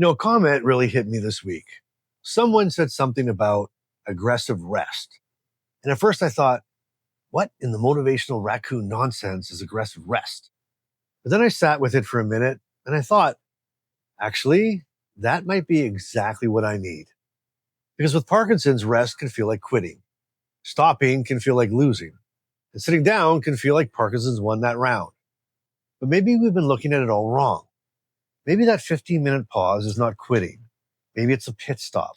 A comment really hit me this week. Someone said something about aggressive rest. And at first I thought, what in the motivational raccoon nonsense is aggressive rest? But then I sat with it for a minute and I thought, actually, that might be exactly what I need. Because with Parkinson's, rest can feel like quitting. Stopping can feel like losing. And sitting down can feel like Parkinson's won that round. But maybe we've been looking at it all wrong. Maybe that 15-minute pause is not quitting. Maybe it's a pit stop.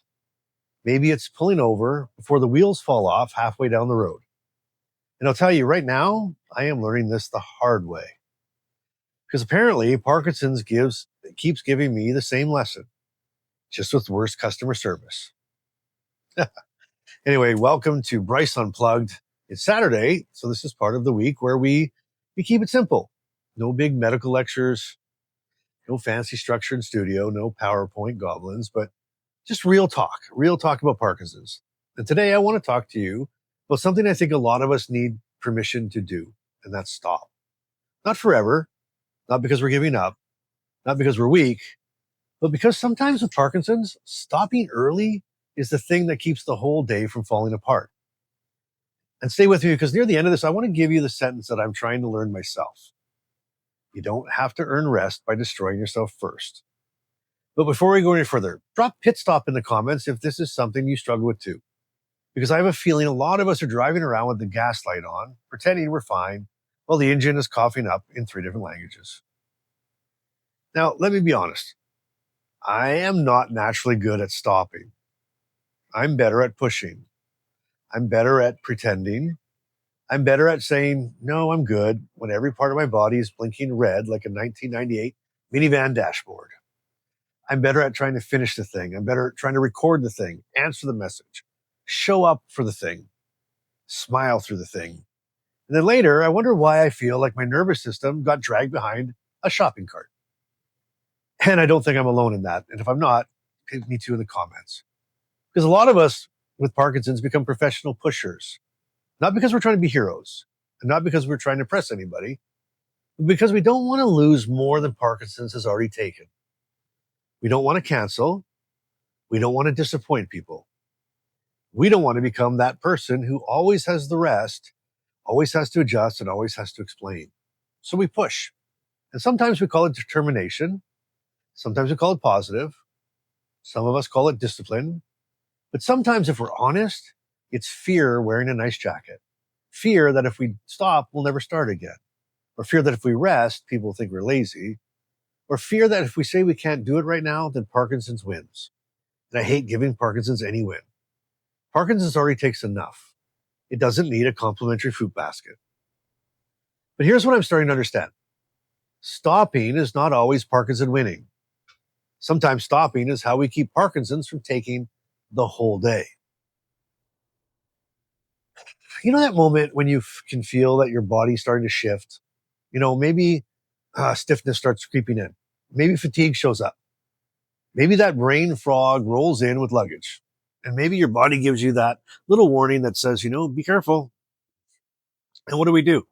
Maybe it's pulling over before the wheels fall off halfway down the road. And I'll tell you right now, I am learning this the hard way. Because apparently Parkinson's keeps giving me the same lesson, just with worse customer service. Anyway, welcome to Bryce Unplugged. It's Saturday, so this is part of the week where we keep it simple. No big medical lectures, no fancy structured studio, no PowerPoint goblins, but just real talk about Parkinson's. And today I want to talk to you about something I think a lot of us need permission to do, and that's stop. Not forever, not because we're giving up, not because we're weak, but because sometimes with Parkinson's, stopping early is the thing that keeps the whole day from falling apart. And stay with me because near the end of this, I want to give you the sentence that I'm trying to learn myself. You don't have to earn rest by destroying yourself first. But before we go any further, drop pit stop in the comments if this is something you struggle with too. Because I have a feeling a lot of us are driving around with the gas light on, pretending we're fine, while the engine is coughing up in 3 different languages. Now, let me be honest. I am not naturally good at stopping. I'm better at pushing. I'm better at pretending. I'm better at saying, no, I'm good, when every part of my body is blinking red like a 1998 minivan dashboard. I'm better at trying to finish the thing. I'm better at trying to record the thing, answer the message, show up for the thing, smile through the thing. And then later, I wonder why I feel like my nervous system got dragged behind a shopping cart. And I don't think I'm alone in that. And if I'm not, hit me too in the comments. Because a lot of us with Parkinson's become professional pushers, not because we're trying to be heroes, and not because we're trying to impress anybody, but because we don't want to lose more than Parkinson's has already taken. We don't want to cancel. We don't want to disappoint people. We don't want to become that person who always has the rest, always has to adjust, and always has to explain. So we push. And sometimes we call it determination. Sometimes we call it positive. Some of us call it discipline. But sometimes, if we're honest, it's fear wearing a nice jacket. Fear that if we stop, we'll never start again. Or fear that if we rest, people will think we're lazy. Or fear that if we say we can't do it right now, then Parkinson's wins. And I hate giving Parkinson's any win. Parkinson's already takes enough. It doesn't need a complimentary fruit basket. But here's what I'm starting to understand. Stopping is not always Parkinson winning. Sometimes stopping is how we keep Parkinson's from taking the whole day. You know that moment when you can feel that your body's starting to shift? Maybe stiffness starts creeping in. Maybe fatigue shows up. Maybe that brain frog rolls in with luggage. And maybe your body gives you that little warning that says, be careful. And what do?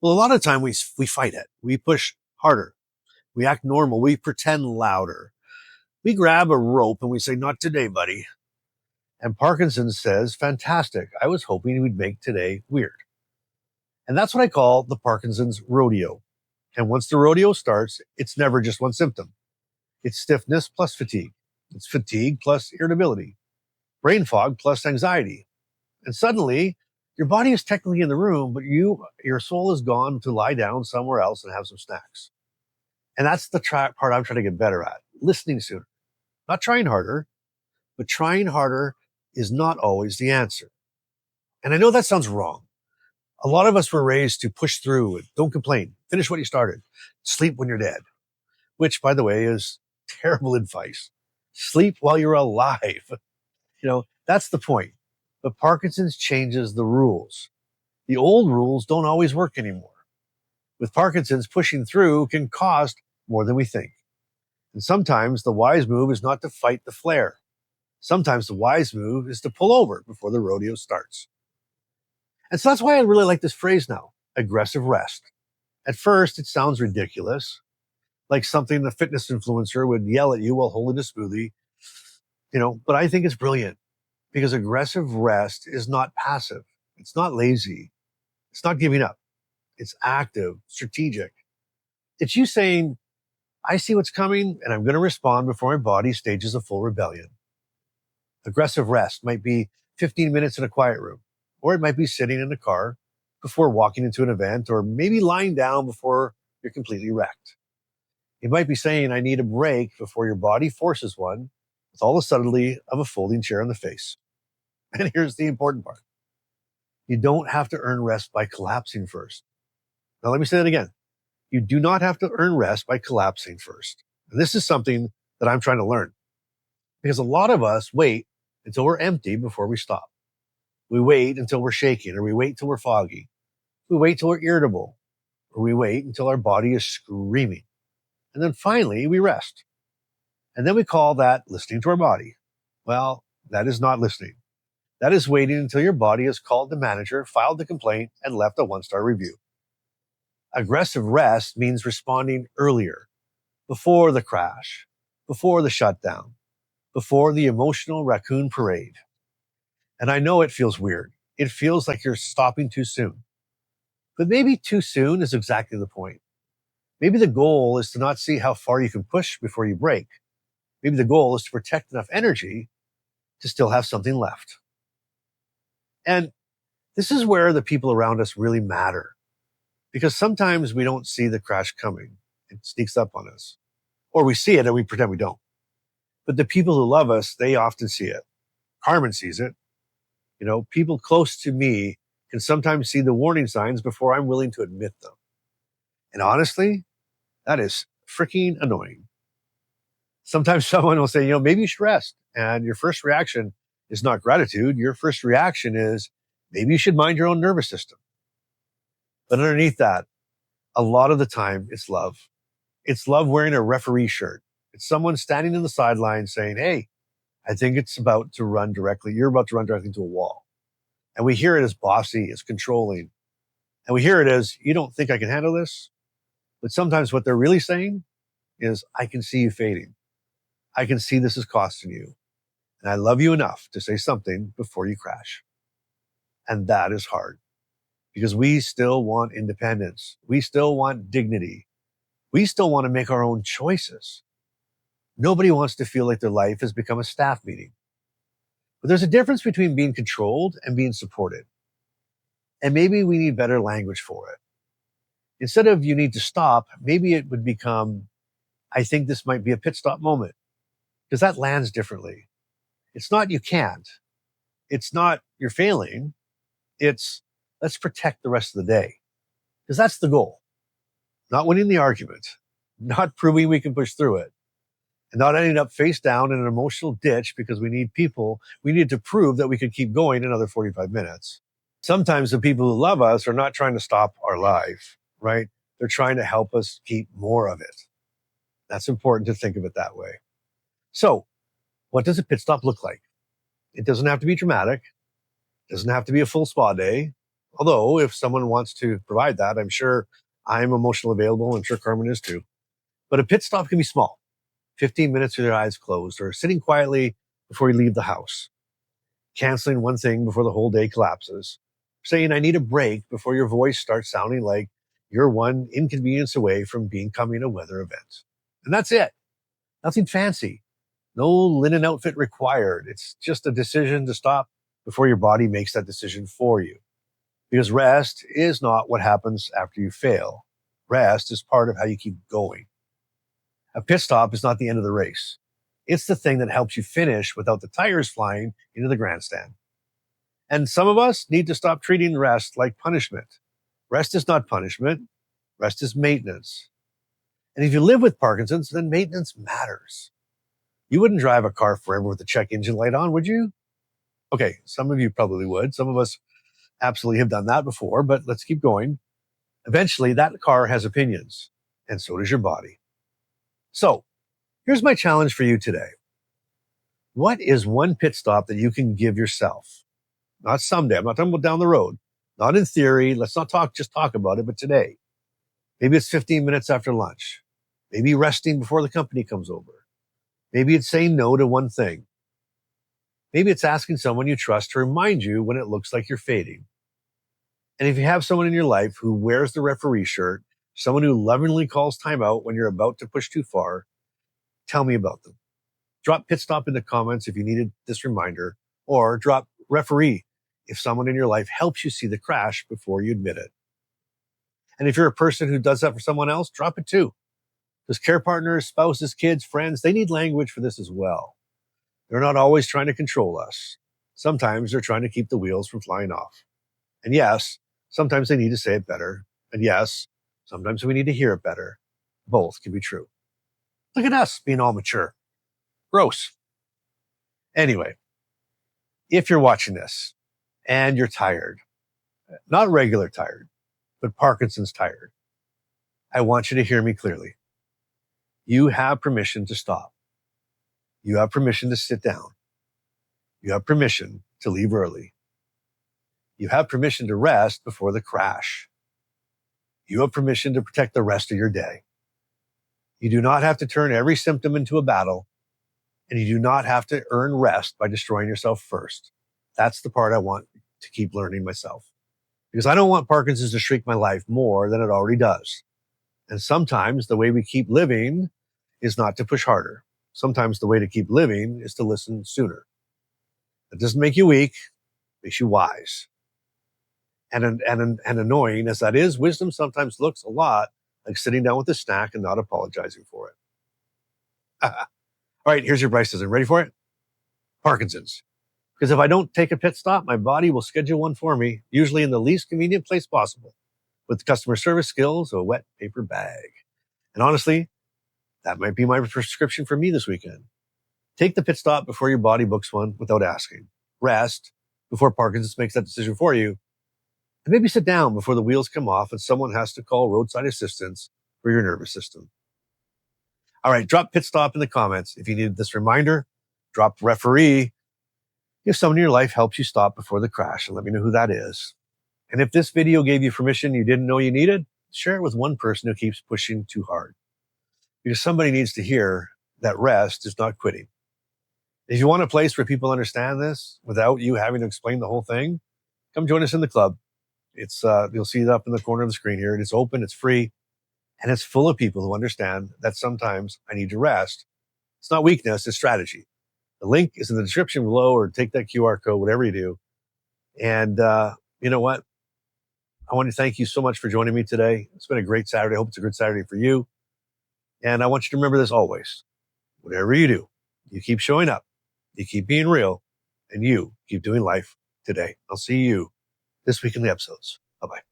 Well, a lot of time we fight it. We push harder. We act normal. We pretend louder. We grab a rope and we say, not today, buddy. And Parkinson says, fantastic. I was hoping we'd make today weird. And that's what I call the Parkinson's rodeo. And once the rodeo starts, it's never just one symptom. It's stiffness plus fatigue. It's fatigue plus irritability. Brain fog plus anxiety. And suddenly, your body is technically in the room, but your soul is gone to lie down somewhere else and have some snacks. And that's the part I'm trying to get better at. Listening sooner. Not trying harder, but trying harder is not always the answer. And I know that sounds wrong. A lot of us were raised to push through and don't complain. Finish what you started. Sleep when you're dead. Which, by the way, is terrible advice. Sleep while you're alive. That's the point. But Parkinson's changes the rules. The old rules don't always work anymore. With Parkinson's, pushing through can cost more than we think. And sometimes the wise move is not to fight the flare. Sometimes the wise move is to pull over before the rodeo starts. And so that's why I really like this phrase now, aggressive rest. At first, it sounds ridiculous, like something the fitness influencer would yell at you while holding a smoothie, but I think it's brilliant because aggressive rest is not passive. It's not lazy. It's not giving up. It's active, strategic. It's you saying, I see what's coming and I'm going to respond before my body stages a full rebellion. Aggressive rest might be 15 minutes in a quiet room, or it might be sitting in a car before walking into an event, or maybe lying down before you're completely wrecked. It might be saying, I need a break before your body forces one with all the subtlety of a folding chair in the face. And here's the important part. You don't have to earn rest by collapsing first. Now, let me say that again. You do not have to earn rest by collapsing first. And this is something that I'm trying to learn because a lot of us wait until we're empty before we stop. We wait until we're shaking, or we wait till we're foggy. We wait till we're irritable, or we wait until our body is screaming. And then finally we rest. And then we call that listening to our body. Well, that is not listening. That is waiting until your body has called the manager, filed the complaint, and left a 1-star review. Aggressive rest means responding earlier, before the crash, before the shutdown, before the emotional raccoon parade. And I know it feels weird. It feels like you're stopping too soon. But maybe too soon is exactly the point. Maybe the goal is to not see how far you can push before you break. Maybe the goal is to protect enough energy to still have something left. And this is where the people around us really matter. Because sometimes we don't see the crash coming. It sneaks up on us. Or we see it and we pretend we don't. But the people who love us, they often see it. Carmen sees it. People close to me can sometimes see the warning signs before I'm willing to admit them. And honestly, that is freaking annoying. Sometimes someone will say, maybe you should rest. And your first reaction is not gratitude. Your first reaction is, maybe you should mind your own nervous system. But underneath that, a lot of the time, it's love. It's love wearing a referee shirt. It's someone standing in the sidelines saying, hey, I think you're about to run directly into a wall. And we hear it as bossy, as controlling. And we hear it as, you don't think I can handle this? But sometimes what they're really saying is, I can see you fading. I can see this is costing you. And I love you enough to say something before you crash. And that is hard because we still want independence. We still want dignity. We still want to make our own choices. Nobody wants to feel like their life has become a staff meeting. But there's a difference between being controlled and being supported. And maybe we need better language for it. Instead of you need to stop, maybe it would become, I think this might be a pit stop moment, because that lands differently. It's not you can't. It's not you're failing. It's let's protect the rest of the day, because that's the goal. Not winning the argument, not proving we can push through it, and not ending up face down in an emotional ditch because we need to prove that we could keep going another 45 minutes. Sometimes the people who love us are not trying to stop our life, right? They're trying to help us keep more of it. That's important to think of it that way. So, what does a pit stop look like? It doesn't have to be dramatic. It doesn't have to be a full spa day. Although, if someone wants to provide that, I'm sure I'm emotionally available. I'm sure Carmen is too. But a pit stop can be small. 15 minutes with your eyes closed, or sitting quietly before you leave the house. Canceling one thing before the whole day collapses. Saying, I need a break before your voice starts sounding like you're one inconvenience away from becoming a weather event. And that's it. Nothing fancy. No linen outfit required. It's just a decision to stop before your body makes that decision for you. Because rest is not what happens after you fail. Rest is part of how you keep going. A pit stop is not the end of the race. It's the thing that helps you finish without the tires flying into the grandstand. And some of us need to stop treating rest like punishment. Rest is not punishment. Rest is maintenance. And if you live with Parkinson's, then maintenance matters. You wouldn't drive a car forever with the check engine light on, would you? Okay, some of you probably would. Some of us absolutely have done that before, but let's keep going. Eventually, that car has opinions, and so does your body. So, here's my challenge for you today. What is one pit stop that you can give yourself? Not someday. I'm not talking about down the road. Not in theory. Let's not just talk about it, but today. Maybe it's 15 minutes after lunch. Maybe resting before the company comes over. Maybe it's saying no to one thing. Maybe it's asking someone you trust to remind you when it looks like you're fading. And if you have someone in your life who wears the referee shirt, someone who lovingly calls timeout when you're about to push too far, tell me about them. Drop pit stop in the comments if you needed this reminder, or drop referee if someone in your life helps you see the crash before you admit it. And if you're a person who does that for someone else, drop it too. Because care partners, spouses, kids, friends, they need language for this as well. They're not always trying to control us. Sometimes they're trying to keep the wheels from flying off. And yes, sometimes they need to say it better. And yes, sometimes we need to hear it better. Both can be true. Look at us being all mature. Gross. Anyway, if you're watching this and you're tired, not regular tired, but Parkinson's tired, I want you to hear me clearly. You have permission to stop. You have permission to sit down. You have permission to leave early. You have permission to rest before the crash. You have permission to protect the rest of your day. You do not have to turn every symptom into a battle, and you do not have to earn rest by destroying yourself first. That's the part I want to keep learning myself. Because I don't want Parkinson's to shrink my life more than it already does. And sometimes the way we keep living is not to push harder. Sometimes the way to keep living is to listen sooner. That doesn't make you weak, it makes you wise. And annoying as that is, wisdom sometimes looks a lot like sitting down with a snack and not apologizing for it. All right, here's your Bryce-ism. Ready for it? Parkinson's. Because if I don't take a pit stop, my body will schedule one for me, usually in the least convenient place possible, with customer service skills, a wet paper bag. And honestly, that might be my prescription for me this weekend. Take the pit stop before your body books one without asking. Rest before Parkinson's makes that decision for you. And maybe sit down before the wheels come off and someone has to call roadside assistance for your nervous system. All right, drop pit stop in the comments if you needed this reminder. Drop referee if someone in your life helps you stop before the crash, and let me know who that is. And if this video gave you permission you didn't know you needed, share it with one person who keeps pushing too hard. Because somebody needs to hear that rest is not quitting. If you want a place where people understand this without you having to explain the whole thing, come join us in the club. It's you'll see it up in the corner of the screen here. It's open, it's free, and it's full of people who understand that sometimes I need to rest. It's not weakness, it's strategy. The link is in the description below, or take that QR code, whatever you do. And you know what? I want to thank you so much for joining me today. It's been a great Saturday. I hope it's a good Saturday for you. And I want you to remember this always. Whatever you do, you keep showing up, you keep being real, and you keep doing life today. I'll see you this week in the episodes. Bye-bye.